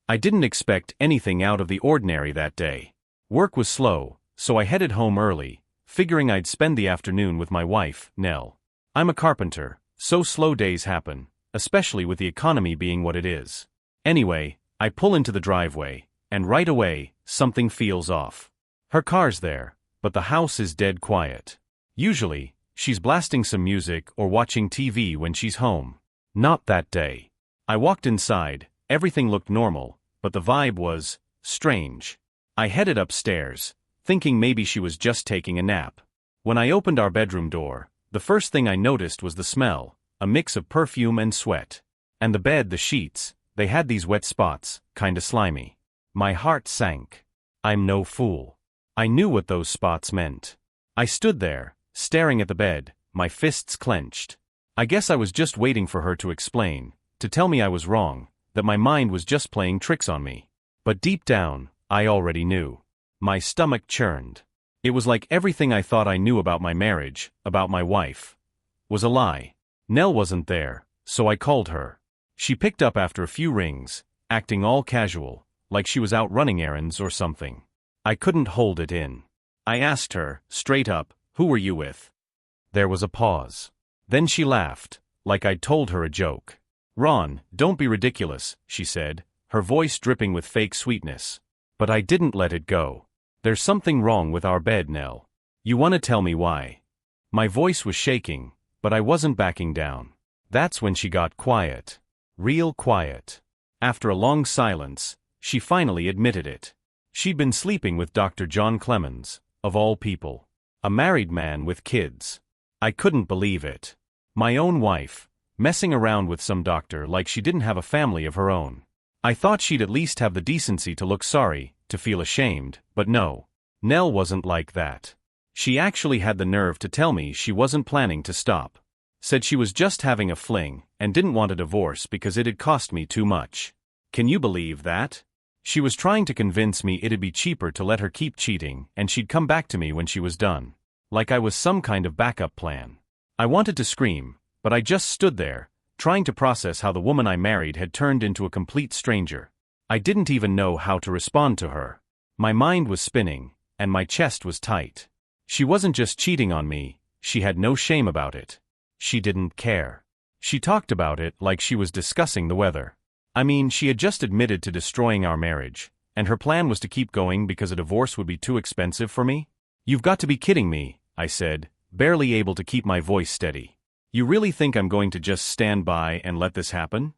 I didn't expect anything out of the ordinary that day. Work was slow, so I headed home early, figuring I'd spend the afternoon with my wife, Nell. I'm a carpenter, so slow days happen, especially with the economy being what it is. Anyway, I pull into the driveway, and right away, something feels off. Her car's there, but the house is dead quiet. Usually, she's blasting some music or watching TV when she's home. Not that day. I walked inside, everything looked normal, but the vibe was strange. I headed upstairs, thinking maybe she was just taking a nap. When I opened our bedroom door, the first thing I noticed was the smell, a mix of perfume and sweat. And the bed, the sheets, they had these wet spots, kinda slimy. My heart sank. I'm no fool. I knew what those spots meant. I stood there, staring at the bed, my fists clenched. I guess I was just waiting for her to explain, to tell me I was wrong, that my mind was just playing tricks on me. But deep down, I already knew. My stomach churned. It was like everything I thought I knew about my marriage, about my wife, was a lie. Nell wasn't there, so I called her. She picked up after a few rings, acting all casual, like she was out running errands or something. I couldn't hold it in. I asked her, straight up, "Who were you with?" There was a pause. Then she laughed, like I'd told her a joke. "Ron, don't be ridiculous," she said, her voice dripping with fake sweetness. But I didn't let it go. "There's something wrong with our bed, Nell. You want to tell me why?" My voice was shaking, but I wasn't backing down. That's when she got quiet. Real quiet. After a long silence, she finally admitted it. She'd been sleeping with Dr. John Clemens, of all people. A married man with kids. I couldn't believe it. My own wife, messing around with some doctor like she didn't have a family of her own. I thought she'd at least have the decency to look sorry, to feel ashamed, but no. Nell wasn't like that. She actually had the nerve to tell me she wasn't planning to stop. Said she was just having a fling, and didn't want a divorce because it had cost me too much. Can you believe that? She was trying to convince me it'd be cheaper to let her keep cheating and she'd come back to me when she was done. Like I was some kind of backup plan. I wanted to scream, but I just stood there, trying to process how the woman I married had turned into a complete stranger. I didn't even know how to respond to her. My mind was spinning, and my chest was tight. She wasn't just cheating on me, she had no shame about it. She didn't care. She talked about it like she was discussing the weather. I mean, she had just admitted to destroying our marriage, and her plan was to keep going because a divorce would be too expensive for me? "You've got to be kidding me," I said, barely able to keep my voice steady. "You really think I'm going to just stand by and let this happen?"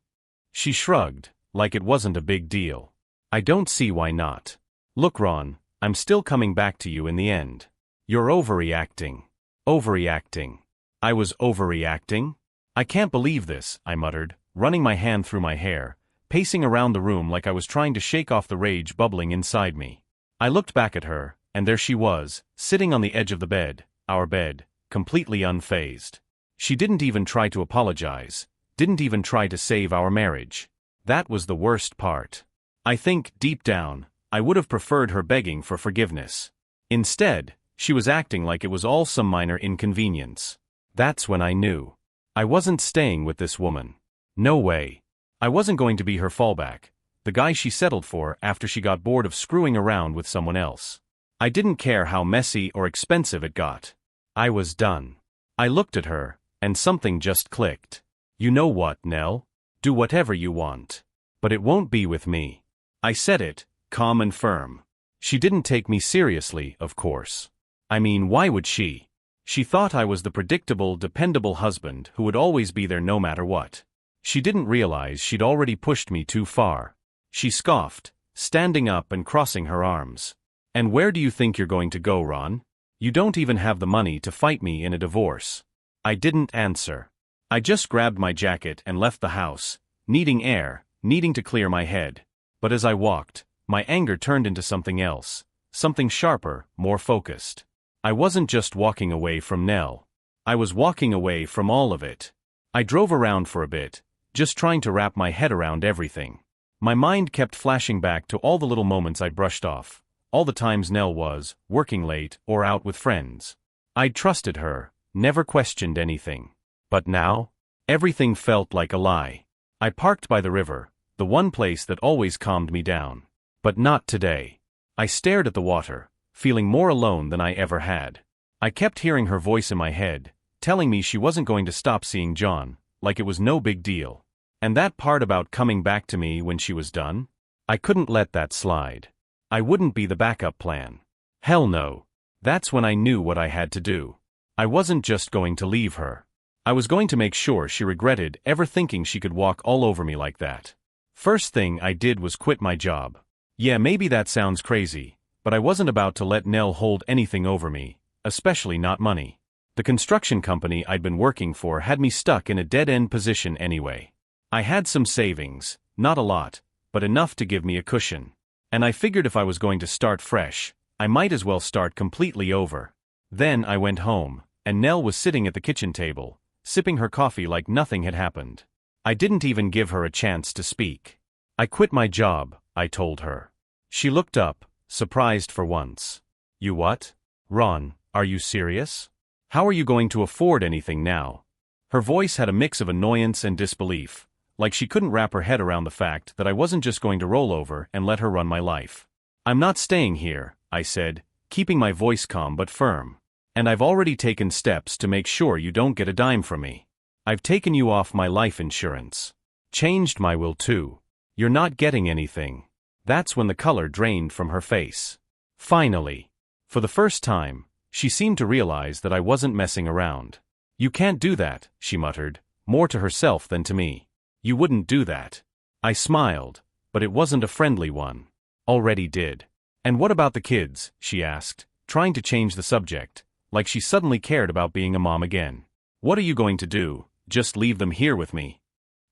She shrugged, like it wasn't a big deal. "I don't see why not. Look, Ron, I'm still coming back to you in the end. You're overreacting." Overreacting. I was overreacting? "I can't believe this," I muttered, running my hand through my hair, pacing around the room like I was trying to shake off the rage bubbling inside me. I looked back at her, and there she was, sitting on the edge of the bed, our bed, completely unfazed. She didn't even try to apologize, didn't even try to save our marriage. That was the worst part. I think, deep down, I would have preferred her begging for forgiveness. Instead, she was acting like it was all some minor inconvenience. That's when I knew. I wasn't staying with this woman. No way. I wasn't going to be her fallback, the guy she settled for after she got bored of screwing around with someone else. I didn't care how messy or expensive it got. I was done. I looked at her, and something just clicked. "You know what, Nell? Do whatever you want. But it won't be with me." I said it, calm and firm. She didn't take me seriously, of course. I mean, why would she? She thought I was the predictable, dependable husband who would always be there no matter what. She didn't realize she'd already pushed me too far. She scoffed, standing up and crossing her arms. "And where do you think you're going to go, Ron? You don't even have the money to fight me in a divorce." I didn't answer. I just grabbed my jacket and left the house, needing air, needing to clear my head. But as I walked, my anger turned into something else, something sharper, more focused. I wasn't just walking away from Nell. I was walking away from all of it. I drove around for a bit, just trying to wrap my head around everything. My mind kept flashing back to all the little moments I'd brushed off, all the times Nell was working late or out with friends. I'd trusted her, never questioned anything. But now, everything felt like a lie. I parked by the river, the one place that always calmed me down. But not today. I stared at the water, feeling more alone than I ever had. I kept hearing her voice in my head, telling me she wasn't going to stop seeing John, like it was no big deal. And that part about coming back to me when she was done? I couldn't let that slide. I wouldn't be the backup plan. Hell no. That's when I knew what I had to do. I wasn't just going to leave her. I was going to make sure she regretted ever thinking she could walk all over me like that. First thing I did was quit my job. Yeah, maybe that sounds crazy, but I wasn't about to let Nell hold anything over me, especially not money. The construction company I'd been working for had me stuck in a dead-end position anyway. I had some savings, not a lot, but enough to give me a cushion. And I figured if I was going to start fresh, I might as well start completely over. Then I went home, and Nell was sitting at the kitchen table, sipping her coffee like nothing had happened. I didn't even give her a chance to speak. I quit my job, I told her. She looked up, surprised for once. You what? Ron, are you serious? How are you going to afford anything now? Her voice had a mix of annoyance and disbelief, like she couldn't wrap her head around the fact that I wasn't just going to roll over and let her run my life. I'm not staying here, I said, keeping my voice calm but firm. And I've already taken steps to make sure you don't get a dime from me. I've taken you off my life insurance. Changed my will too. You're not getting anything. That's when the color drained from her face. Finally. For the first time, she seemed to realize that I wasn't messing around. You can't do that, she muttered, more to herself than to me. You wouldn't do that. I smiled, but it wasn't a friendly one. Already did. And what about the kids, she asked, trying to change the subject, like she suddenly cared about being a mom again. What are you going to do, just leave them here with me?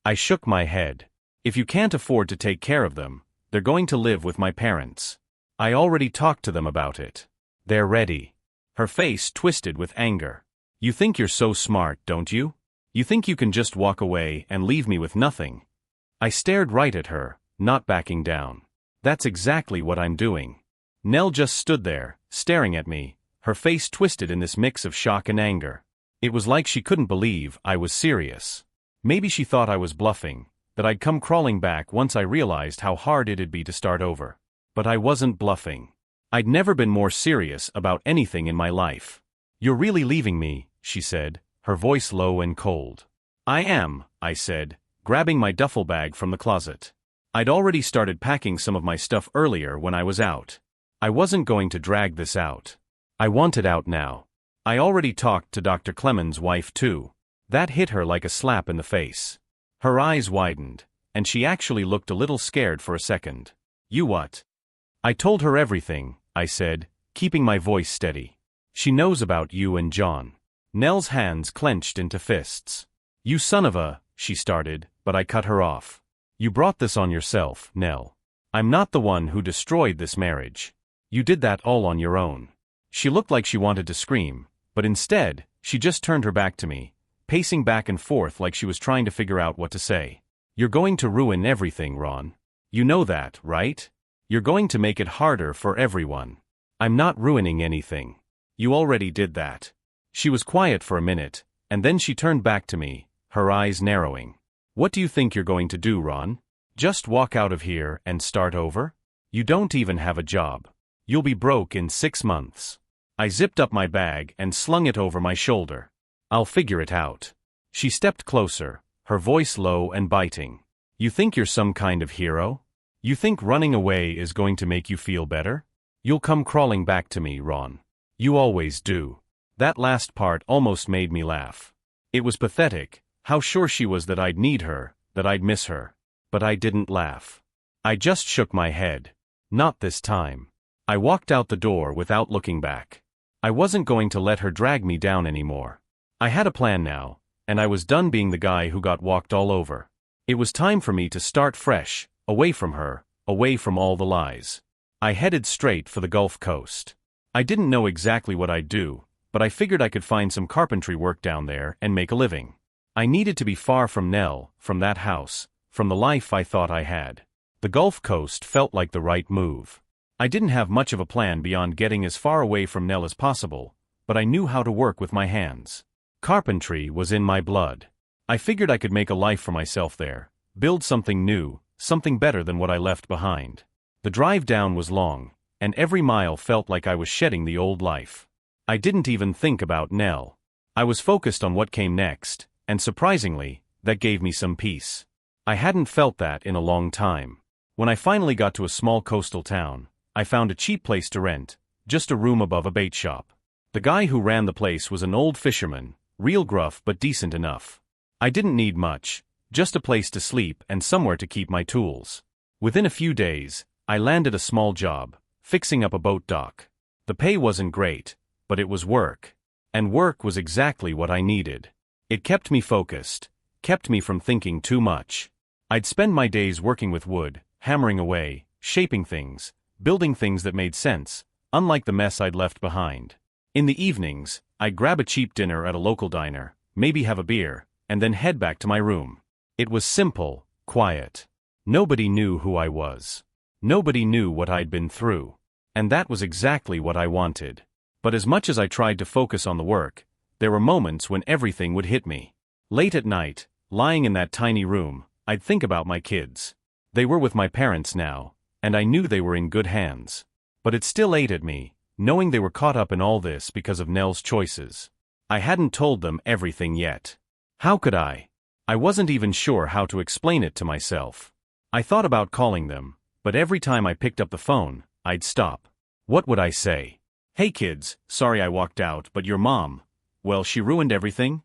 I shook my head. If you can't afford to take care of them, they're going to live with my parents. I already talked to them about it. They're ready. Her face twisted with anger. You think you're so smart, don't you? You think you can just walk away and leave me with nothing? I stared right at her, not backing down. That's exactly what I'm doing. Nell just stood there, staring at me, her face twisted in this mix of shock and anger. It was like she couldn't believe I was serious. Maybe she thought I was bluffing, that I'd come crawling back once I realized how hard it'd be to start over. But I wasn't bluffing. I'd never been more serious about anything in my life. You're really leaving me, she said, her voice low and cold. I am, I said, grabbing my duffel bag from the closet. I'd already started packing some of my stuff earlier when I was out. I wasn't going to drag this out. I want it out now. I already talked to Dr. Clemen's wife too. That hit her like a slap in the face. Her eyes widened, and she actually looked a little scared for a second. You what? I told her everything, I said, keeping my voice steady. She knows about you and John. Nell's hands clenched into fists. You son of a, she started, but I cut her off. You brought this on yourself, Nell. I'm not the one who destroyed this marriage. You did that all on your own. She looked like she wanted to scream, but instead, she just turned her back to me, pacing back and forth like she was trying to figure out what to say. You're going to ruin everything, Ron. You know that, right? You're going to make it harder for everyone. I'm not ruining anything. You already did that. She was quiet for a minute, and then she turned back to me, her eyes narrowing. What do you think you're going to do, Ron? Just walk out of here and start over? You don't even have a job. You'll be broke in 6 months. I zipped up my bag and slung it over my shoulder. I'll figure it out. She stepped closer, her voice low and biting. You think you're some kind of hero? You think running away is going to make you feel better? You'll come crawling back to me, Ron. You always do. That last part almost made me laugh. It was pathetic, how sure she was that I'd need her, that I'd miss her. But I didn't laugh. I just shook my head. Not this time. I walked out the door without looking back. I wasn't going to let her drag me down anymore. I had a plan now, and I was done being the guy who got walked all over. It was time for me to start fresh, away from her, away from all the lies. I headed straight for the Gulf Coast. I didn't know exactly what I'd do, but I figured I could find some carpentry work down there and make a living. I needed to be far from Nell, from that house, from the life I thought I had. The Gulf Coast felt like the right move. I didn't have much of a plan beyond getting as far away from Nell as possible, but I knew how to work with my hands. Carpentry was in my blood. I figured I could make a life for myself there, build something new, something better than what I left behind. The drive down was long, and every mile felt like I was shedding the old life. I didn't even think about Nell. I was focused on what came next, and surprisingly, that gave me some peace. I hadn't felt that in a long time. When I finally got to a small coastal town, I found a cheap place to rent, just a room above a bait shop. The guy who ran the place was an old fisherman, real gruff but decent enough. I didn't need much, just a place to sleep and somewhere to keep my tools. Within a few days, I landed a small job, fixing up a boat dock. The pay wasn't great, but it was work. And work was exactly what I needed. It kept me focused, kept me from thinking too much. I'd spend my days working with wood, hammering away, shaping things, building things that made sense, unlike the mess I'd left behind. In the evenings, I'd grab a cheap dinner at a local diner, maybe have a beer, and then head back to my room. It was simple, quiet. Nobody knew who I was. Nobody knew what I'd been through. And that was exactly what I wanted. But as much as I tried to focus on the work, there were moments when everything would hit me. Late at night, lying in that tiny room, I'd think about my kids. They were with my parents now, and I knew they were in good hands. But it still ate at me, knowing they were caught up in all this because of Nell's choices. I hadn't told them everything yet. How could I? I wasn't even sure how to explain it to myself. I thought about calling them, but every time I picked up the phone, I'd stop. What would I say? Hey kids, sorry I walked out, but your mom, well, she ruined everything?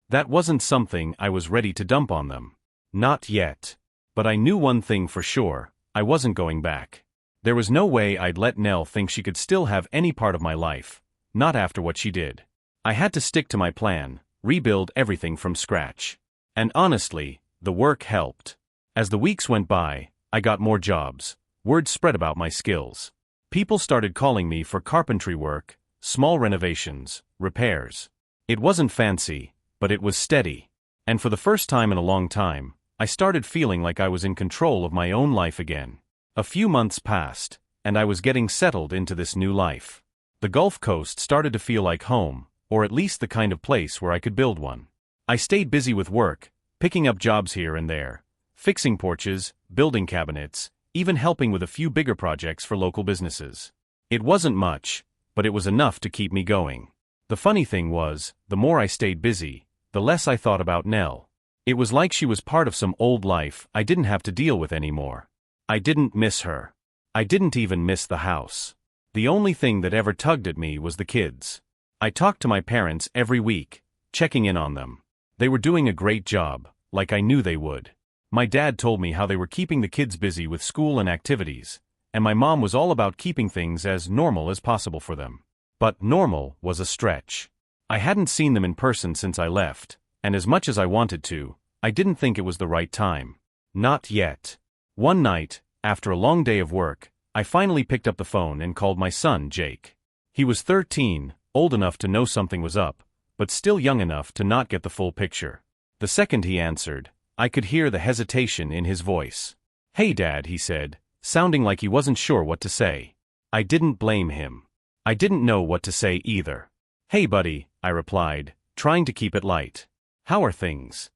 That wasn't something I was ready to dump on them. Not yet. But I knew one thing for sure, I wasn't going back. There was no way I'd let Nell think she could still have any part of my life, not after what she did. I had to stick to my plan, rebuild everything from scratch. And honestly, the work helped. As the weeks went by, I got more jobs. Word spread about my skills. People started calling me for carpentry work, small renovations, repairs. It wasn't fancy, but it was steady. And for the first time in a long time, I started feeling like I was in control of my own life again. A few months passed, and I was getting settled into this new life. The Gulf Coast started to feel like home, or at least the kind of place where I could build one. I stayed busy with work, picking up jobs here and there, fixing porches, building cabinets, even helping with a few bigger projects for local businesses. It wasn't much, but it was enough to keep me going. The funny thing was, the more I stayed busy, the less I thought about Nell. It was like she was part of some old life I didn't have to deal with anymore. I didn't miss her. I didn't even miss the house. The only thing that ever tugged at me was the kids. I talked to my parents every week, checking in on them. They were doing a great job, like I knew they would. My dad told me how they were keeping the kids busy with school and activities, and my mom was all about keeping things as normal as possible for them. But normal was a stretch. I hadn't seen them in person since I left, and as much as I wanted to, I didn't think it was the right time. Not yet. One night, after a long day of work, I finally picked up the phone and called my son, Jake. He was 13, old enough to know something was up, but still young enough to not get the full picture. The second he answered, I could hear the hesitation in his voice. Hey Dad, he said, sounding like he wasn't sure what to say. I didn't blame him. I didn't know what to say either. Hey buddy, I replied, trying to keep it light. How are things?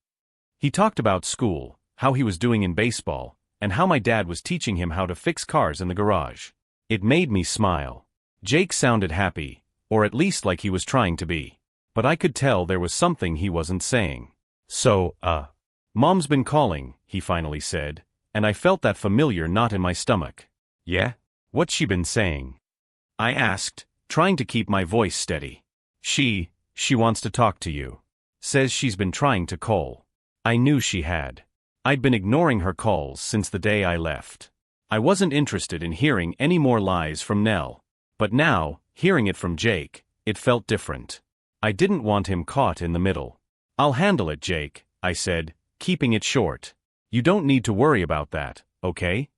He talked about school, how he was doing in baseball, and how my dad was teaching him how to fix cars in the garage. It made me smile. Jake sounded happy, or at least like he was trying to be. But I could tell there was something he wasn't saying. So, Mom's been calling, he finally said, and I felt that familiar knot in my stomach. Yeah? What's she been saying? I asked, trying to keep my voice steady. She wants to talk to you. Says she's been trying to call. I knew she had. I'd been ignoring her calls since the day I left. I wasn't interested in hearing any more lies from Nell. But now, hearing it from Jake, it felt different. I didn't want him caught in the middle. I'll handle it, Jake, I said, keeping it short. You don't need to worry about that, okay?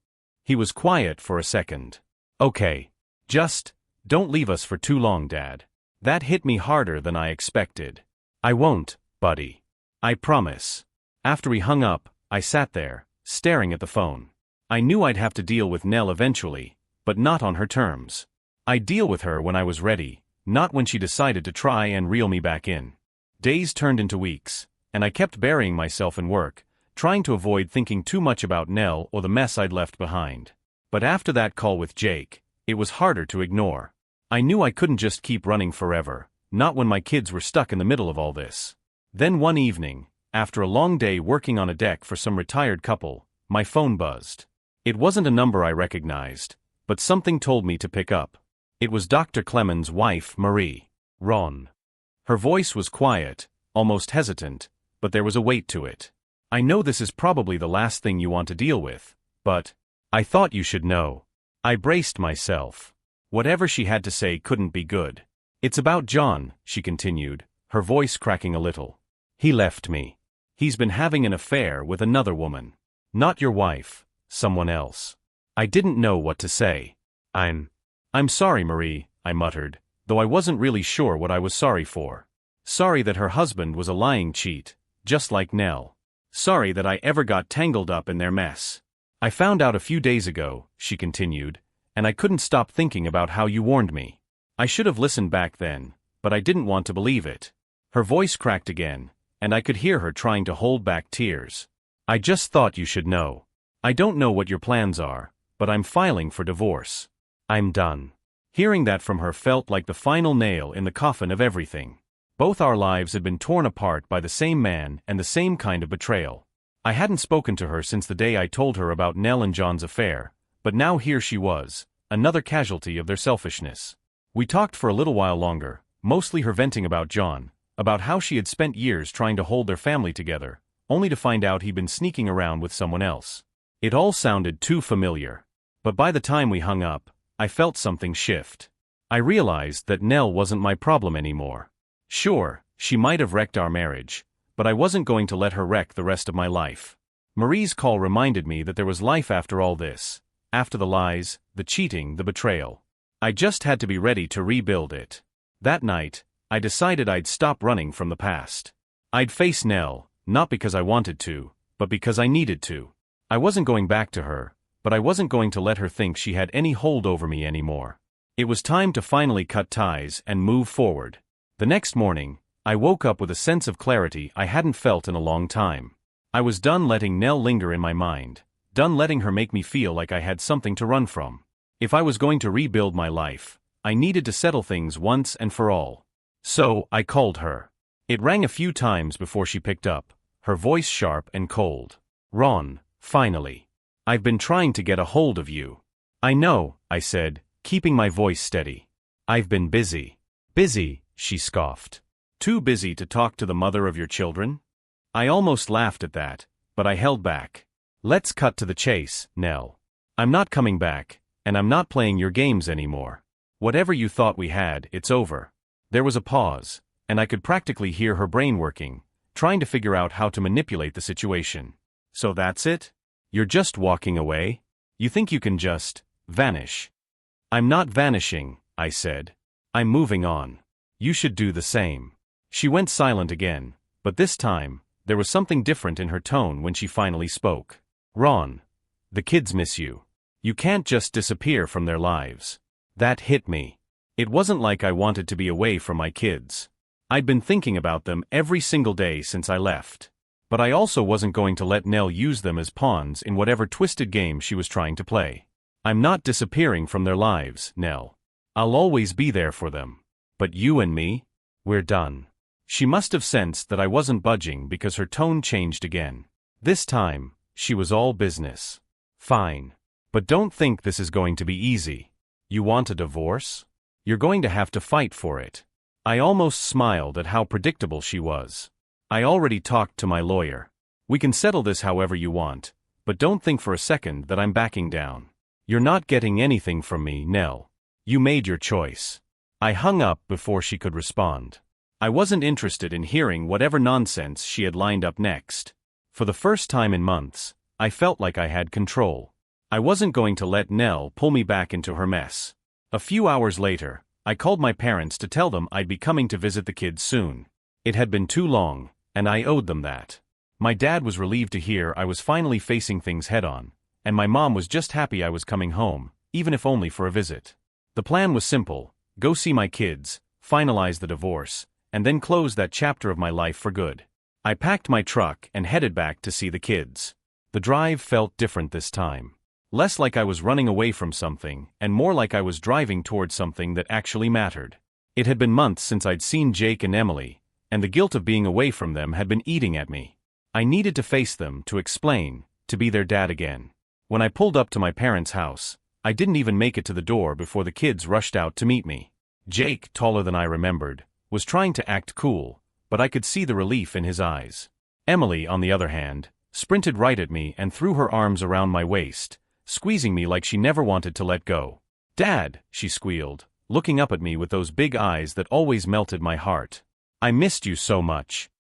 He was quiet for a second. Okay. Just, don't leave us for too long, Dad. That hit me harder than I expected. I won't, buddy. I promise. After he hung up, I sat there, staring at the phone. I knew I'd have to deal with Nell eventually, but not on her terms. I'd deal with her when I was ready, not when she decided to try and reel me back in. Days turned into weeks, and I kept burying myself in work, trying to avoid thinking too much about Nell or the mess I'd left behind. But after that call with Jake, it was harder to ignore. I knew I couldn't just keep running forever, not when my kids were stuck in the middle of all this. Then one evening, after a long day working on a deck for some retired couple, my phone buzzed. It wasn't a number I recognized, but something told me to pick up. It was Dr. Clement's wife, Marie. Ron. Her voice was quiet, almost hesitant, but there was a weight to it. I know this is probably the last thing you want to deal with, but I thought you should know. I braced myself. Whatever she had to say couldn't be good. It's about John, she continued, her voice cracking a little. He left me. He's been having an affair with another woman. Not your wife, someone else. I didn't know what to say. I'm sorry, Marie, I muttered, though I wasn't really sure what I was sorry for. Sorry that her husband was a lying cheat, just like Nell. Sorry that I ever got tangled up in their mess. I found out a few days ago, she continued, and I couldn't stop thinking about how you warned me. I should have listened back then, but I didn't want to believe it. Her voice cracked again, and I could hear her trying to hold back tears. I just thought you should know. I don't know what your plans are, but I'm filing for divorce. I'm done. Hearing that from her felt like the final nail in the coffin of everything. Both our lives had been torn apart by the same man and the same kind of betrayal. I hadn't spoken to her since the day I told her about Nell and John's affair, but now here she was, another casualty of their selfishness. We talked for a little while longer, mostly her venting about John, about how she had spent years trying to hold their family together, only to find out he'd been sneaking around with someone else. It all sounded too familiar. But by the time we hung up, I felt something shift. I realized that Nell wasn't my problem anymore. Sure, she might have wrecked our marriage, but I wasn't going to let her wreck the rest of my life. Marie's call reminded me that there was life after all this, after the lies, the cheating, the betrayal. I just had to be ready to rebuild it. That night, I decided I'd stop running from the past. I'd face Nell, not because I wanted to, but because I needed to. I wasn't going back to her, but I wasn't going to let her think she had any hold over me anymore. It was time to finally cut ties and move forward. The next morning, I woke up with a sense of clarity I hadn't felt in a long time. I was done letting Nell linger in my mind, done letting her make me feel like I had something to run from. If I was going to rebuild my life, I needed to settle things once and for all. So, I called her. It rang a few times before she picked up, her voice sharp and cold. Ron, finally. I've been trying to get a hold of you. I know, I said, keeping my voice steady. I've been busy. Busy, she scoffed. Too busy to talk to the mother of your children? I almost laughed at that, but I held back. Let's cut to the chase, Nell. I'm not coming back, and I'm not playing your games anymore. Whatever you thought we had, it's over. There was a pause, and I could practically hear her brain working, trying to figure out how to manipulate the situation. So that's it? You're just walking away? You think you can just vanish? I'm not vanishing, I said. I'm moving on. You should do the same. She went silent again, but this time, there was something different in her tone when she finally spoke. Ron, the kids miss you. You can't just disappear from their lives. That hit me. It wasn't like I wanted to be away from my kids. I'd been thinking about them every single day since I left. But I also wasn't going to let Nell use them as pawns in whatever twisted game she was trying to play. I'm not disappearing from their lives, Nell. I'll always be there for them. But you and me? We're done. She must have sensed that I wasn't budging because her tone changed again. This time, she was all business. Fine. But don't think this is going to be easy. You want a divorce? You're going to have to fight for it. I almost smiled at how predictable she was. I already talked to my lawyer. We can settle this however you want, but don't think for a second that I'm backing down. You're not getting anything from me, Nell. You made your choice. I hung up before she could respond. I wasn't interested in hearing whatever nonsense she had lined up next. For the first time in months, I felt like I had control. I wasn't going to let Nell pull me back into her mess. A few hours later, I called my parents to tell them I'd be coming to visit the kids soon. It had been too long, and I owed them that. My dad was relieved to hear I was finally facing things head-on, and my mom was just happy I was coming home, even if only for a visit. The plan was simple: go see my kids, finalize the divorce, and then close that chapter of my life for good. I packed my truck and headed back to see the kids. The drive felt different this time. Less like I was running away from something, and more like I was driving towards something that actually mattered. It had been months since I'd seen Jake and Emily, and the guilt of being away from them had been eating at me. I needed to face them, to explain, to be their dad again. When I pulled up to my parents' house, I didn't even make it to the door before the kids rushed out to meet me. Jake, taller than I remembered, was trying to act cool, but I could see the relief in his eyes. Emily, on the other hand, sprinted right at me and threw her arms around my waist, squeezing me like she never wanted to let go. "Dad," she squealed, looking up at me with those big eyes that always melted my heart. "I missed you so much."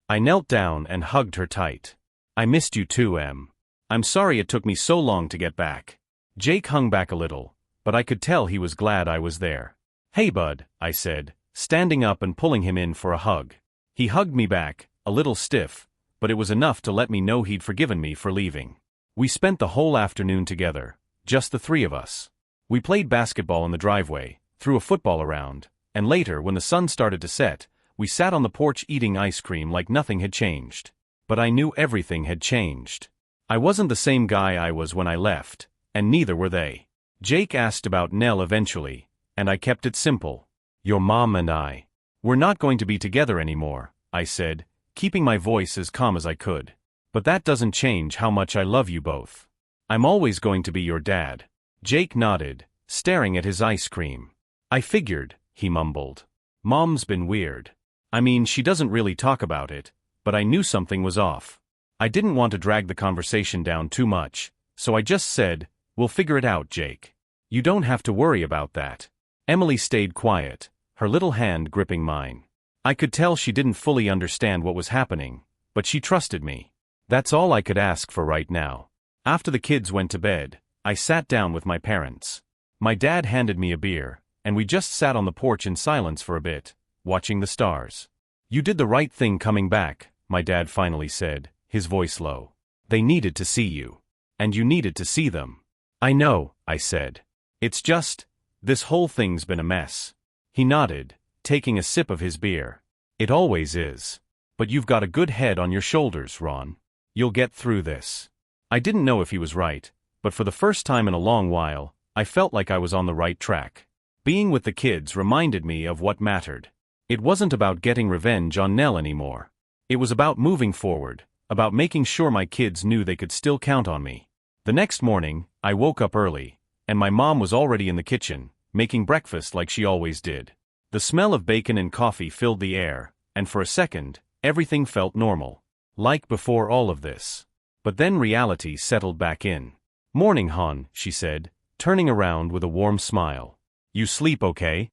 I knelt down and hugged her tight. "I missed you too, Em. I'm sorry it took me so long to get back." Jake hung back a little, but I could tell he was glad I was there. "Hey bud," I said, standing up and pulling him in for a hug. He hugged me back, a little stiff, but it was enough to let me know he'd forgiven me for leaving. We spent the whole afternoon together, just the three of us. We played basketball in the driveway, threw a football around, and later, when the sun started to set, we sat on the porch eating ice cream like nothing had changed. But I knew everything had changed. I wasn't the same guy I was when I left, and neither were they. Jake asked about Nell eventually, and I kept it simple. "Your mom and I. We're not going to be together anymore," I said, keeping my voice as calm as I could. "But that doesn't change how much I love you both. I'm always going to be your dad." Jake nodded, staring at his ice cream. "I figured," he mumbled. "Mom's been weird. I mean, she doesn't really talk about it, but I knew something was off." I didn't want to drag the conversation down too much, so I just said, "We'll figure it out, Jake. You don't have to worry about that." Emily stayed quiet, her little hand gripping mine. I could tell she didn't fully understand what was happening, but she trusted me. That's all I could ask for right now. After the kids went to bed, I sat down with my parents. My dad handed me a beer, and we just sat on the porch in silence for a bit, watching the stars. "You did the right thing coming back," my dad finally said, his voice low. "They needed to see you. And you needed to see them." "I know," I said. "It's just, this whole thing's been a mess." He nodded, taking a sip of his beer. "It always is. But you've got a good head on your shoulders, Ron. You'll get through this." I didn't know if he was right, but for the first time in a long while, I felt like I was on the right track. Being with the kids reminded me of what mattered. It wasn't about getting revenge on Nell anymore. It was about moving forward, about making sure my kids knew they could still count on me. The next morning, I woke up early, and my mom was already in the kitchen, making breakfast like she always did. The smell of bacon and coffee filled the air, and for a second, everything felt normal. Like before all of this. But then reality settled back in. "Morning, hon," she said, turning around with a warm smile. "You sleep okay?"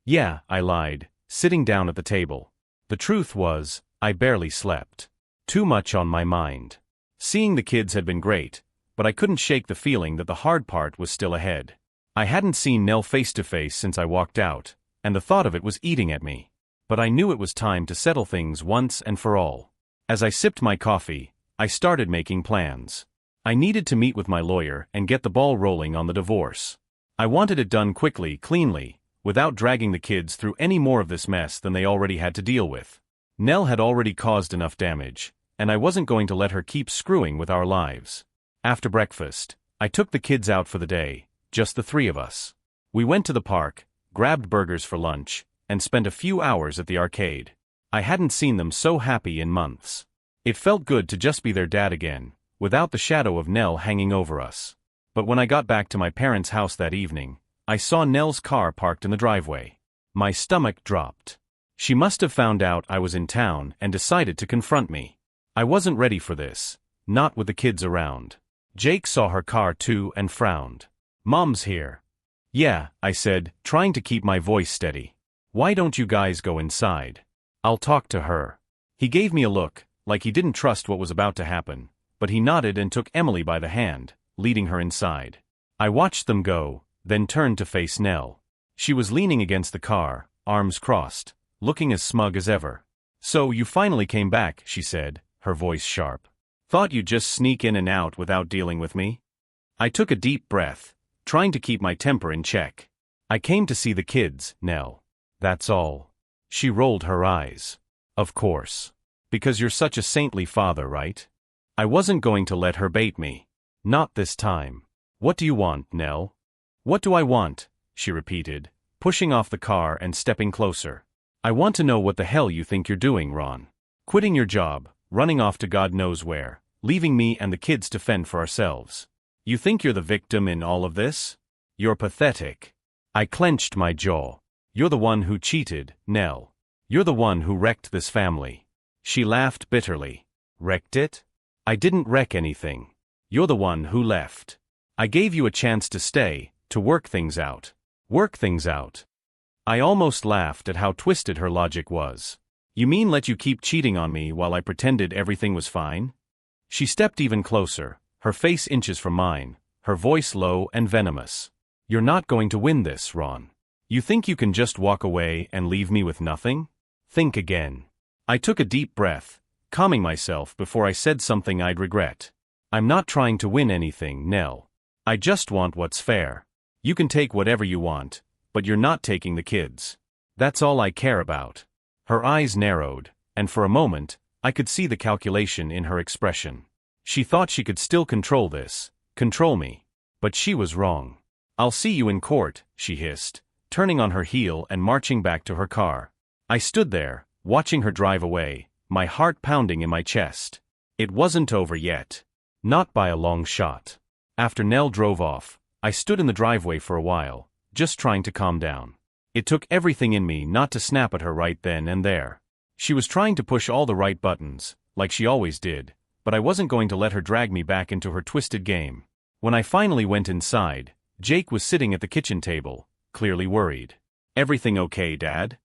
"Yeah," I lied, sitting down at the table. The truth was, I barely slept. Too much on my mind. Seeing the kids had been great, but I couldn't shake the feeling that the hard part was still ahead. I hadn't seen Nell face to face since I walked out, and the thought of it was eating at me. But I knew it was time to settle things once and for all. As I sipped my coffee, I started making plans. I needed to meet with my lawyer and get the ball rolling on the divorce. I wanted it done quickly, cleanly, without dragging the kids through any more of this mess than they already had to deal with. Nell had already caused enough damage, and I wasn't going to let her keep screwing with our lives. After breakfast, I took the kids out for the day, just the three of us. We went to the park, grabbed burgers for lunch, and spent a few hours at the arcade. I hadn't seen them so happy in months. It felt good to just be their dad again, without the shadow of Nell hanging over us. But when I got back to my parents' house that evening, I saw Nell's car parked in the driveway. My stomach dropped. She must have found out I was in town and decided to confront me. I wasn't ready for this, not with the kids around. Jake saw her car too and frowned. "Mom's here." "Yeah," I said, trying to keep my voice steady. "Why don't you guys go inside? I'll talk to her." He gave me a look, like he didn't trust what was about to happen, but he nodded and took Emily by the hand, leading her inside. I watched them go, then turned to face Nell. She was leaning against the car, arms crossed, looking as smug as ever. "So you finally came back," she said, her voice sharp. "Thought you'd just sneak in and out without dealing with me?" I took a deep breath, trying to keep my temper in check. "I came to see the kids, Nell. That's all." She rolled her eyes. "Of course. Because you're such a saintly father, right? I wasn't going to let her bait me. Not this time. What do you want, Nell? What do I want? She repeated, pushing off the car and stepping closer. I want to know what the hell you think you're doing, Ron. Quitting your job, running off to God knows where, leaving me and the kids to fend for ourselves. You think you're the victim in all of this? You're pathetic. I clenched my jaw. You're the one who cheated, Nell. You're the one who wrecked this family. She laughed bitterly. Wrecked it? I didn't wreck anything. You're the one who left. I gave you a chance to stay, to work things out. Work things out. I almost laughed at how twisted her logic was. You mean let you keep cheating on me while I pretended everything was fine? She stepped even closer, her face inches from mine, her voice low and venomous. You're not going to win this, Ron. You think you can just walk away and leave me with nothing? Think again. I took a deep breath, calming myself before I said something I'd regret. I'm not trying to win anything, Nell. I just want what's fair. You can take whatever you want, but you're not taking the kids. That's all I care about. Her eyes narrowed, and for a moment, I could see the calculation in her expression. She thought she could still control this, control me. But she was wrong. I'll see you in court, she hissed, turning on her heel and marching back to her car. I stood there, watching her drive away, my heart pounding in my chest. It wasn't over yet. Not by a long shot. After Nell drove off, I stood in the driveway for a while, just trying to calm down. It took everything in me not to snap at her right then and there. She was trying to push all the right buttons, like she always did, but I wasn't going to let her drag me back into her twisted game. When I finally went inside, Jake was sitting at the kitchen table, clearly worried. Everything okay, Dad?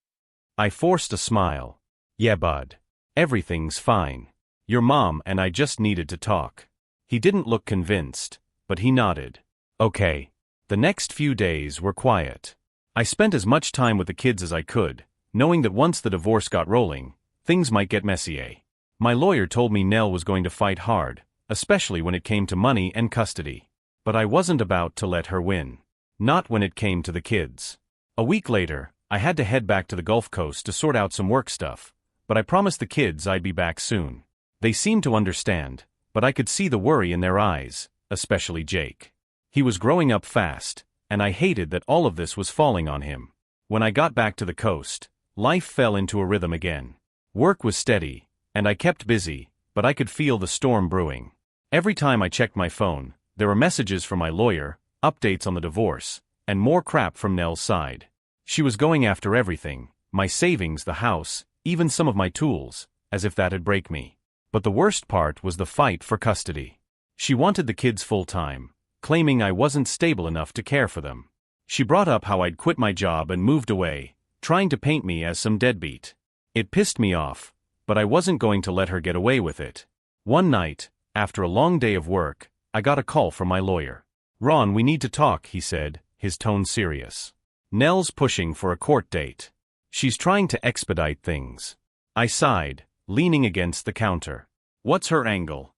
I forced a smile. Yeah, bud. Everything's fine. Your mom and I just needed to talk. He didn't look convinced, but he nodded. Okay. The next few days were quiet. I spent as much time with the kids as I could, knowing that once the divorce got rolling, things might get messy. My lawyer told me Nell was going to fight hard, especially when it came to money and custody. But I wasn't about to let her win. Not when it came to the kids. A week later, I had to head back to the Gulf Coast to sort out some work stuff, but I promised the kids I'd be back soon. They seemed to understand, but I could see the worry in their eyes, especially Jake. He was growing up fast, and I hated that all of this was falling on him. When I got back to the coast, life fell into a rhythm again. Work was steady, and I kept busy, but I could feel the storm brewing. Every time I checked my phone, there were messages from my lawyer, updates on the divorce, and more crap from Nell's side. She was going after everything, my savings, the house, even some of my tools, as if that'd break me. But the worst part was the fight for custody. She wanted the kids full-time, claiming I wasn't stable enough to care for them. She brought up how I'd quit my job and moved away, trying to paint me as some deadbeat. It pissed me off, but I wasn't going to let her get away with it. One night, after a long day of work, I got a call from my lawyer. Ron, we need to talk, he said, his tone serious. Nell's pushing for a court date. She's trying to expedite things. I sighed, leaning against the counter. What's her angle?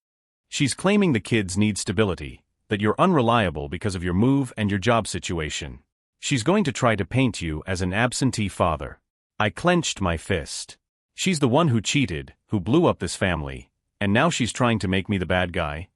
She's claiming the kids need stability, that you're unreliable because of your move and your job situation. She's going to try to paint you as an absentee father. I clenched my fist. She's the one who cheated, who blew up this family, and now she's trying to make me the bad guy?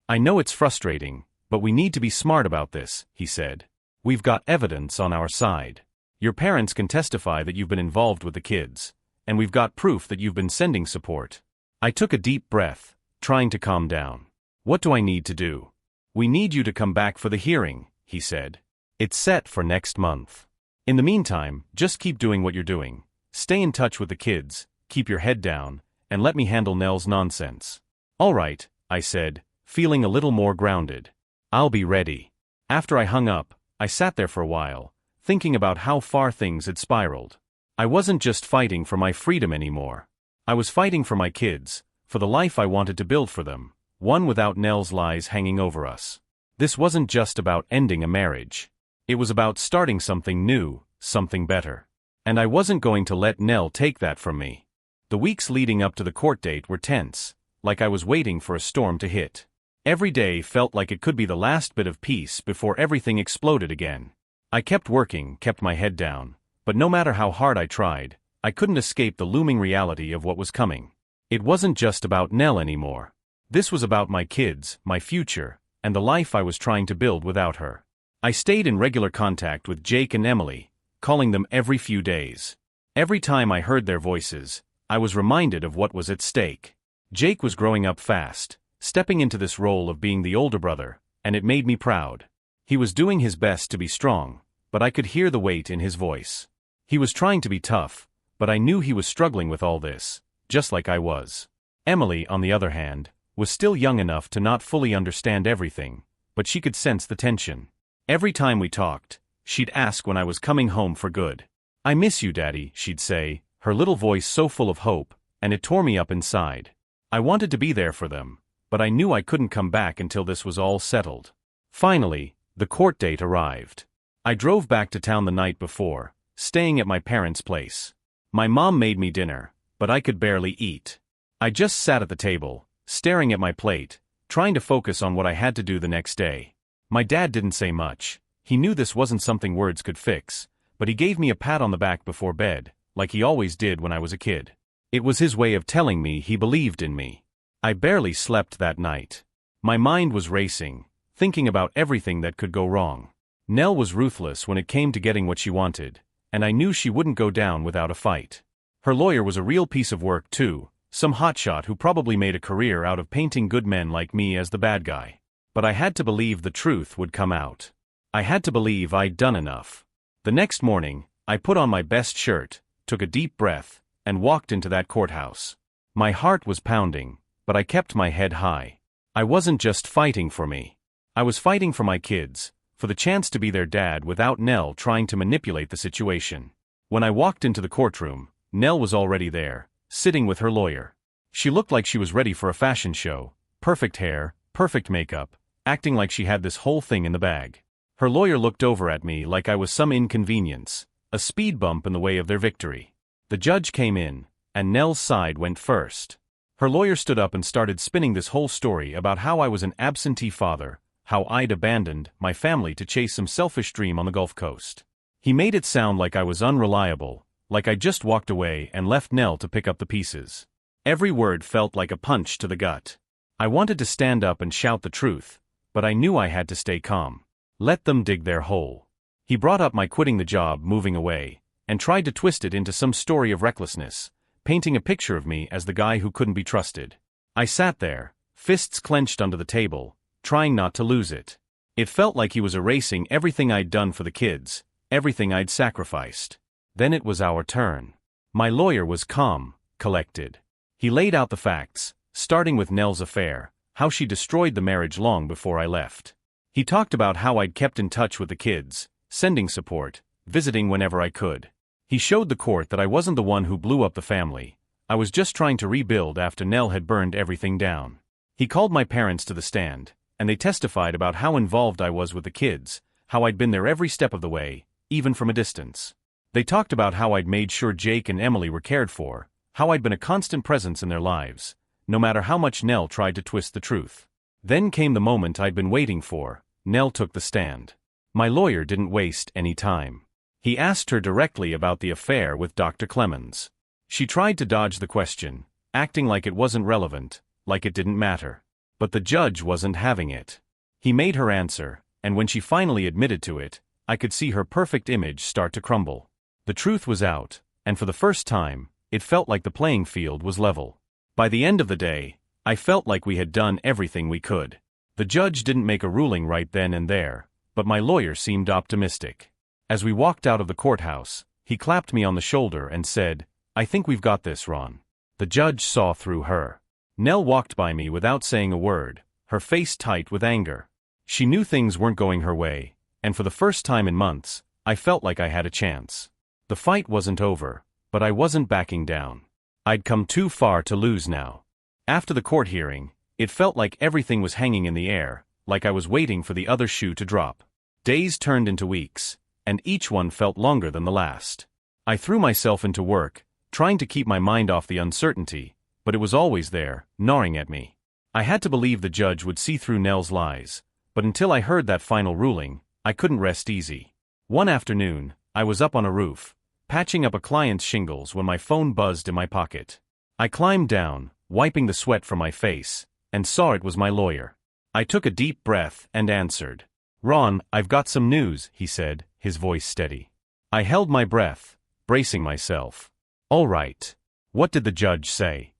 I know it's frustrating, but we need to be smart about this, he said. We've got evidence on our side. Your parents can testify that you've been involved with the kids, and we've got proof that you've been sending support. I took a deep breath, trying to calm down. What do I need to do? We need you to come back for the hearing, he said. It's set for next month. In the meantime, just keep doing what you're doing. Stay in touch with the kids, keep your head down, and let me handle Nell's nonsense. All right, I said, feeling a little more grounded. I'll be ready. After I hung up, I sat there for a while, thinking about how far things had spiraled. I wasn't just fighting for my freedom anymore. I was fighting for my kids, for the life I wanted to build for them, one without Nell's lies hanging over us. This wasn't just about ending a marriage. It was about starting something new, something better. And I wasn't going to let Nell take that from me. The weeks leading up to the court date were tense, like I was waiting for a storm to hit. Every day felt like it could be the last bit of peace before everything exploded again. I kept working, kept my head down, but no matter how hard I tried, I couldn't escape the looming reality of what was coming. It wasn't just about Nell anymore. This was about my kids, my future, and the life I was trying to build without her. I stayed in regular contact with Jake and Emily, calling them every few days. Every time I heard their voices, I was reminded of what was at stake. Jake was growing up fast, stepping into this role of being the older brother, and it made me proud. He was doing his best to be strong, but I could hear the weight in his voice. He was trying to be tough, but I knew he was struggling with all this, just like I was. Emily, on the other hand, was still young enough to not fully understand everything, but she could sense the tension. Every time we talked, she'd ask when I was coming home for good. "I miss you, Daddy," she'd say, her little voice so full of hope, and it tore me up inside. I wanted to be there for them, but I knew I couldn't come back until this was all settled. Finally, the court date arrived. I drove back to town the night before, staying at my parents' place. My mom made me dinner, but I could barely eat. I just sat at the table, staring at my plate, trying to focus on what I had to do the next day. My dad didn't say much. He knew this wasn't something words could fix, but he gave me a pat on the back before bed, like he always did when I was a kid. It was his way of telling me he believed in me. I barely slept that night. My mind was racing, thinking about everything that could go wrong. Nell was ruthless when it came to getting what she wanted, and I knew she wouldn't go down without a fight. Her lawyer was a real piece of work too, some hotshot who probably made a career out of painting good men like me as the bad guy. But I had to believe the truth would come out. I had to believe I'd done enough. The next morning, I put on my best shirt, took a deep breath, and walked into that courthouse. My heart was pounding, but I kept my head high. I wasn't just fighting for me. I was fighting for my kids, for the chance to be their dad without Nell trying to manipulate the situation. When I walked into the courtroom, Nell was already there, sitting with her lawyer. She looked like she was ready for a fashion show, perfect hair, perfect makeup, acting like she had this whole thing in the bag. Her lawyer looked over at me like I was some inconvenience, a speed bump in the way of their victory. The judge came in, and Nell's side went first. Her lawyer stood up and started spinning this whole story about how I was an absentee father, how I'd abandoned my family to chase some selfish dream on the Gulf Coast. He made it sound like I was unreliable, like I just walked away and left Nell to pick up the pieces. Every word felt like a punch to the gut. I wanted to stand up and shout the truth, but I knew I had to stay calm. Let them dig their hole. He brought up my quitting the job, moving away, and tried to twist it into some story of recklessness, painting a picture of me as the guy who couldn't be trusted. I sat there, fists clenched under the table, trying not to lose it. It felt like he was erasing everything I'd done for the kids, everything I'd sacrificed. Then it was our turn. My lawyer was calm, collected. He laid out the facts, starting with Nell's affair, how she destroyed the marriage long before I left. He talked about how I'd kept in touch with the kids, sending support, visiting whenever I could. He showed the court that I wasn't the one who blew up the family. I was just trying to rebuild after Nell had burned everything down. He called my parents to the stand, and they testified about how involved I was with the kids, how I'd been there every step of the way, even from a distance. They talked about how I'd made sure Jake and Emily were cared for, how I'd been a constant presence in their lives, no matter how much Nell tried to twist the truth. Then came the moment I'd been waiting for. Nell took the stand. My lawyer didn't waste any time. He asked her directly about the affair with Dr. Clemens. She tried to dodge the question, acting like it wasn't relevant, like it didn't matter. But the judge wasn't having it. He made her answer, and when she finally admitted to it, I could see her perfect image start to crumble. The truth was out, and for the first time, it felt like the playing field was level. By the end of the day, I felt like we had done everything we could. The judge didn't make a ruling right then and there, but my lawyer seemed optimistic. As we walked out of the courthouse, he clapped me on the shoulder and said, "I think we've got this, Ron." The judge saw through her. Nell walked by me without saying a word, her face tight with anger. She knew things weren't going her way, and for the first time in months, I felt like I had a chance. The fight wasn't over, but I wasn't backing down. I'd come too far to lose now. After the court hearing, it felt like everything was hanging in the air, like I was waiting for the other shoe to drop. Days turned into weeks, and each one felt longer than the last. I threw myself into work, trying to keep my mind off the uncertainty, but it was always there, gnawing at me. I had to believe the judge would see through Nell's lies, but until I heard that final ruling, I couldn't rest easy. One afternoon, I was up on a roof, patching up a client's shingles when my phone buzzed in my pocket. I climbed down, wiping the sweat from my face, and saw it was my lawyer. I took a deep breath and answered. "Ron, I've got some news," he said, his voice steady. I held my breath, bracing myself. "All right. What did the judge say?"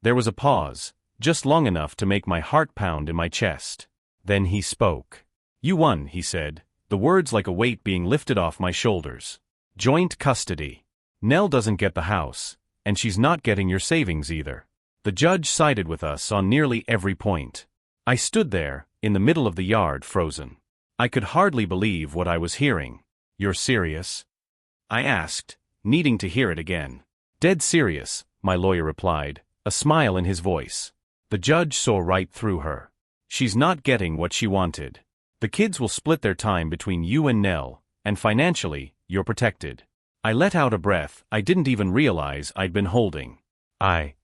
There was a pause, just long enough to make my heart pound in my chest. Then he spoke. "You won," he said, the words like a weight being lifted off my shoulders. "Joint custody. Nell doesn't get the house, and she's not getting your savings either." The judge sided with us on nearly every point. I stood there, in the middle of the yard, frozen. I could hardly believe what I was hearing. "You're serious?" I asked, needing to hear it again. "Dead serious," my lawyer replied, a smile in his voice. The judge saw right through her. "She's not getting what she wanted. The kids will split their time between you and Nell, and financially, you're protected." I let out a breath I didn't even realize I'd been holding. I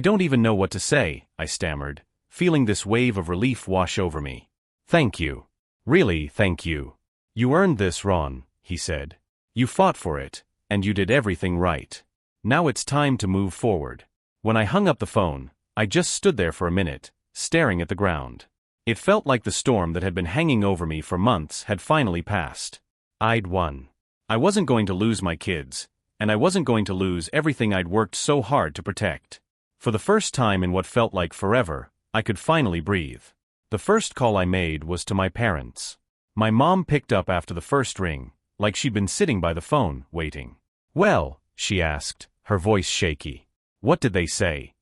don't even know what to say," I stammered, feeling this wave of relief wash over me. "Thank you. Really, thank you. You earned this, Ron," he said. "You fought for it, and you did everything right. Now it's time to move forward." When I hung up the phone, I just stood there for a minute, staring at the ground. It felt like the storm that had been hanging over me for months had finally passed. I'd won. I wasn't going to lose my kids, and I wasn't going to lose everything I'd worked so hard to protect. For the first time in what felt like forever, I could finally breathe. The first call I made was to my parents. My mom picked up after the first ring, like she'd been sitting by the phone, waiting. "Well," she asked, her voice shaky. "What did they say?"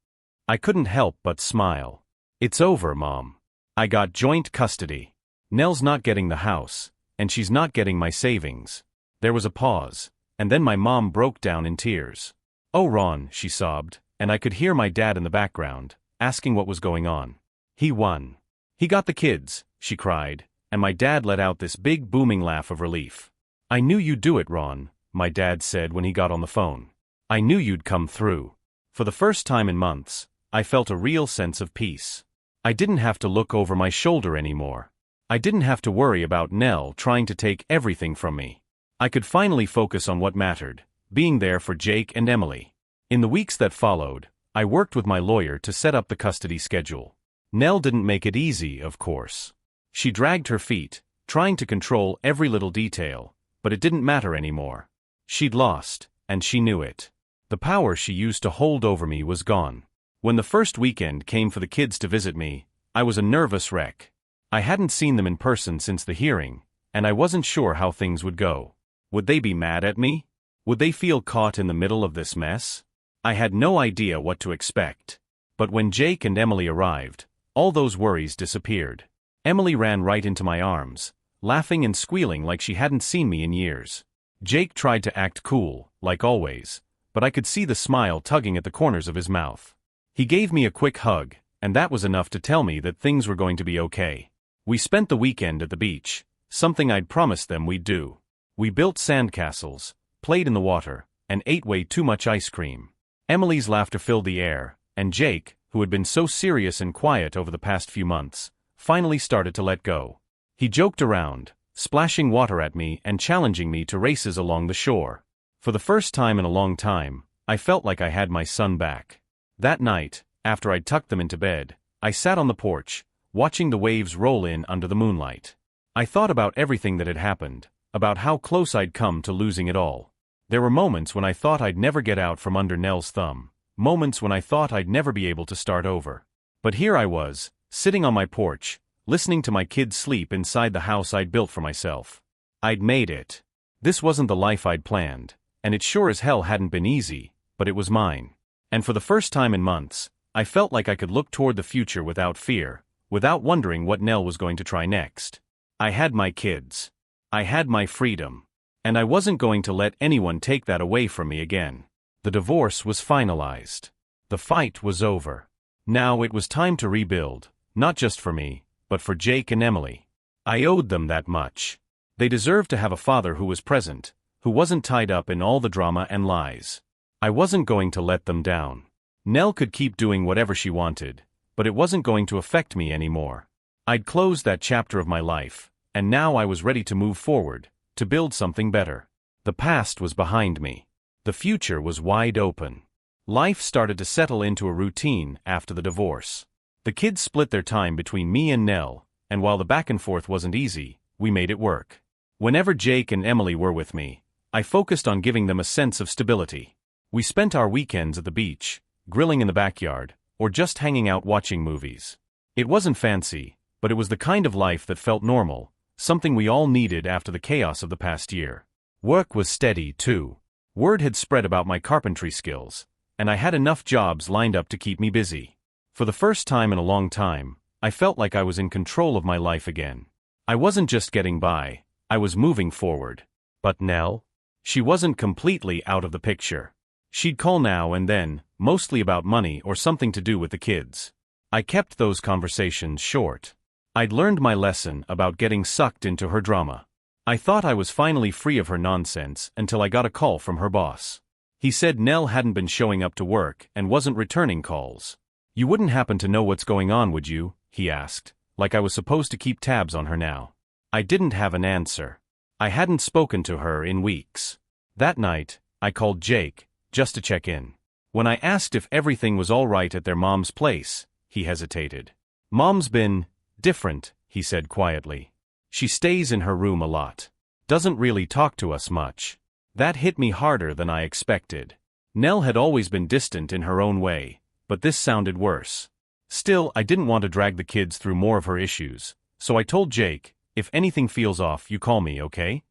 I couldn't help but smile. "It's over, Mom. I got joint custody. Nell's not getting the house, and she's not getting my savings." There was a pause, and then my mom broke down in tears. "Oh, Ron," she sobbed, and I could hear my dad in the background, asking what was going on. "He won. He got the kids," she cried, and my dad let out this big booming laugh of relief. "I knew you'd do it, Ron," my dad said when he got on the phone. "I knew you'd come through." For the first time in months, I felt a real sense of peace. I didn't have to look over my shoulder anymore. I didn't have to worry about Nell trying to take everything from me. I could finally focus on what mattered, being there for Jake and Emily. In the weeks that followed, I worked with my lawyer to set up the custody schedule. Nell didn't make it easy, of course. She dragged her feet, trying to control every little detail, but it didn't matter anymore. She'd lost, and she knew it. The power she used to hold over me was gone. When the first weekend came for the kids to visit me, I was a nervous wreck. I hadn't seen them in person since the hearing, and I wasn't sure how things would go. Would they be mad at me? Would they feel caught in the middle of this mess? I had no idea what to expect. But when Jake and Emily arrived, all those worries disappeared. Emily ran right into my arms, laughing and squealing like she hadn't seen me in years. Jake tried to act cool, like always, but I could see the smile tugging at the corners of his mouth. He gave me a quick hug, and that was enough to tell me that things were going to be okay. We spent the weekend at the beach, something I'd promised them we'd do. We built sandcastles, played in the water, and ate way too much ice cream. Emily's laughter filled the air, and Jake, who had been so serious and quiet over the past few months, finally started to let go. He joked around, splashing water at me and challenging me to races along the shore. For the first time in a long time, I felt like I had my son back. That night, after I'd tucked them into bed, I sat on the porch, watching the waves roll in under the moonlight. I thought about everything that had happened, about how close I'd come to losing it all. There were moments when I thought I'd never get out from under Nell's thumb, moments when I thought I'd never be able to start over. But here I was, sitting on my porch, listening to my kids sleep inside the house I'd built for myself. I'd made it. This wasn't the life I'd planned, and it sure as hell hadn't been easy, but it was mine. And for the first time in months, I felt like I could look toward the future without fear, without wondering what Nell was going to try next. I had my kids. I had my freedom. And I wasn't going to let anyone take that away from me again. The divorce was finalized. The fight was over. Now it was time to rebuild, not just for me, but for Jake and Emily. I owed them that much. They deserved to have a father who was present, who wasn't tied up in all the drama and lies. I wasn't going to let them down. Nell could keep doing whatever she wanted, but it wasn't going to affect me anymore. I'd closed that chapter of my life, and now I was ready to move forward, to build something better. The past was behind me. The future was wide open. Life started to settle into a routine after the divorce. The kids split their time between me and Nell, and while the back and forth wasn't easy, we made it work. Whenever Jake and Emily were with me, I focused on giving them a sense of stability. We spent our weekends at the beach, grilling in the backyard, or just hanging out watching movies. It wasn't fancy, but it was the kind of life that felt normal, something we all needed after the chaos of the past year. Work was steady, too. Word had spread about my carpentry skills, and I had enough jobs lined up to keep me busy. For the first time in a long time, I felt like I was in control of my life again. I wasn't just getting by, I was moving forward. But Nell? She wasn't completely out of the picture. She'd call now and then, mostly about money or something to do with the kids. I kept those conversations short. I'd learned my lesson about getting sucked into her drama. I thought I was finally free of her nonsense until I got a call from her boss. He said Nell hadn't been showing up to work and wasn't returning calls. "You wouldn't happen to know what's going on, would you?" he asked, like I was supposed to keep tabs on her now. I didn't have an answer. I hadn't spoken to her in weeks. That night, I called Jake, just to check in. When I asked if everything was all right at their mom's place, he hesitated. "Mom's been different," he said quietly. "She stays in her room a lot. Doesn't really talk to us much." That hit me harder than I expected. Nell had always been distant in her own way, but this sounded worse. Still, I didn't want to drag the kids through more of her issues, so I told Jake, "If anything feels off, you call me, okay?"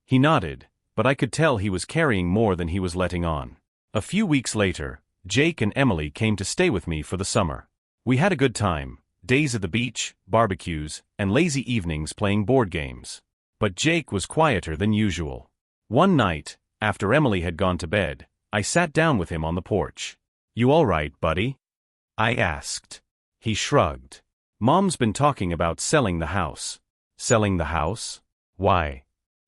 He nodded, but I could tell he was carrying more than he was letting on. A few weeks later, Jake and Emily came to stay with me for the summer. We had a good time, days at the beach, barbecues, and lazy evenings playing board games. But Jake was quieter than usual. One night, after Emily had gone to bed, I sat down with him on the porch. "You all right, buddy?" I asked. He shrugged. "Mom's been talking about selling the house." "Selling the house? Why?"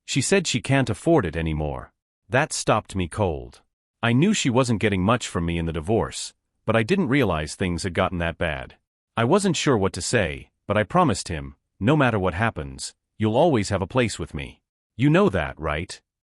"She said she can't afford it anymore." That stopped me cold. I knew she wasn't getting much from me in the divorce, but I didn't realize things had gotten that bad. I wasn't sure what to say, but I promised him, "No matter what happens, you'll always have a place with me. You know that, right?"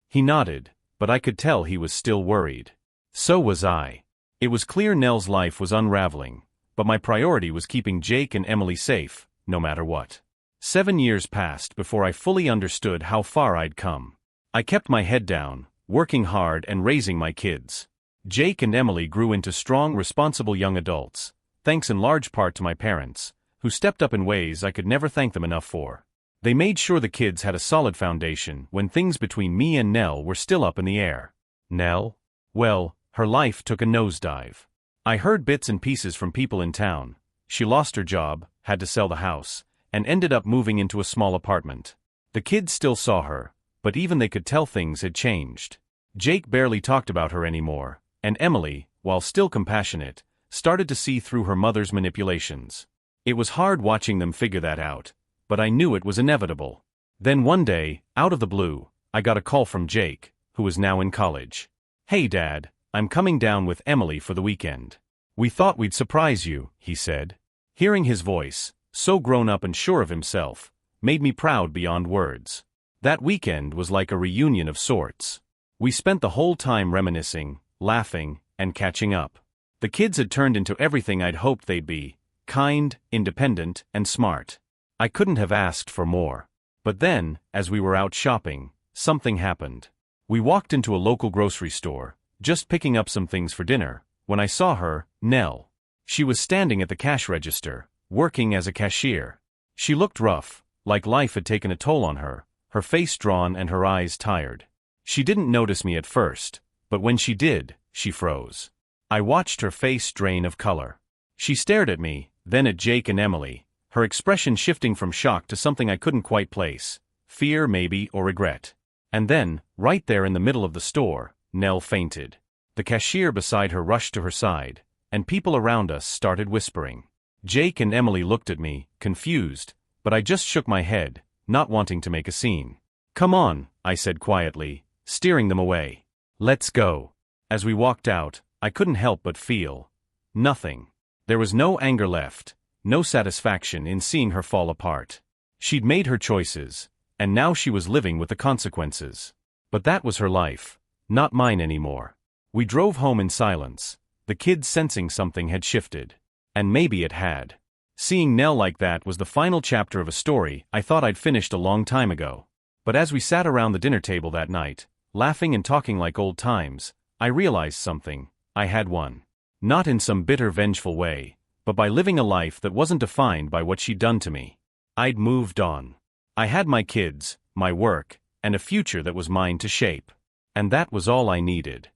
He nodded, but I could tell he was still worried. So was I. It was clear Nell's life was unraveling, but my priority was keeping Jake and Emily safe, no matter what. 7 years passed before I fully understood how far I'd come. I kept my head down, working hard and raising my kids. Jake and Emily grew into strong, responsible young adults, thanks in large part to my parents, who stepped up in ways I could never thank them enough for. They made sure the kids had a solid foundation when things between me and Nell were still up in the air. Nell? Well, her life took a nosedive. I heard bits and pieces from people in town. She lost her job, had to sell the house, and ended up moving into a small apartment. The kids still saw her, but even they could tell things had changed. Jake barely talked about her anymore, and Emily, while still compassionate, started to see through her mother's manipulations. It was hard watching them figure that out, but I knew it was inevitable. Then one day, out of the blue, I got a call from Jake, who was now in college. "Hey Dad, I'm coming down with Emily for the weekend. We thought we'd surprise you," he said. Hearing his voice, so grown up and sure of himself, made me proud beyond words. That weekend was like a reunion of sorts. We spent the whole time reminiscing, laughing, and catching up. The kids had turned into everything I'd hoped they'd be: kind, independent, and smart. I couldn't have asked for more. But then, as we were out shopping, something happened. We walked into a local grocery store, just picking up some things for dinner, when I saw her, Nell. She was standing at the cash register, working as a cashier. She looked rough, like life had taken a toll on her, her face drawn and her eyes tired. She didn't notice me at first, but when she did, she froze. I watched her face drain of color. She stared at me, then at Jake and Emily, her expression shifting from shock to something I couldn't quite place, fear maybe or regret. And then, right there in the middle of the store, Nell fainted. The cashier beside her rushed to her side, and people around us started whispering. Jake and Emily looked at me, confused, but I just shook my head, not wanting to make a scene. "Come on," I said quietly, steering them away. "Let's go." As we walked out, I couldn't help but feel nothing. There was no anger left, no satisfaction in seeing her fall apart. She'd made her choices, and now she was living with the consequences. But that was her life, not mine anymore. We drove home in silence, the kids sensing something had shifted. And maybe it had. Seeing Nell like that was the final chapter of a story I thought I'd finished a long time ago. But as we sat around the dinner table that night, laughing and talking like old times, I realized something. I had won. Not in some bitter, vengeful way, but by living a life that wasn't defined by what she'd done to me. I'd moved on. I had my kids, my work, and a future that was mine to shape. And that was all I needed.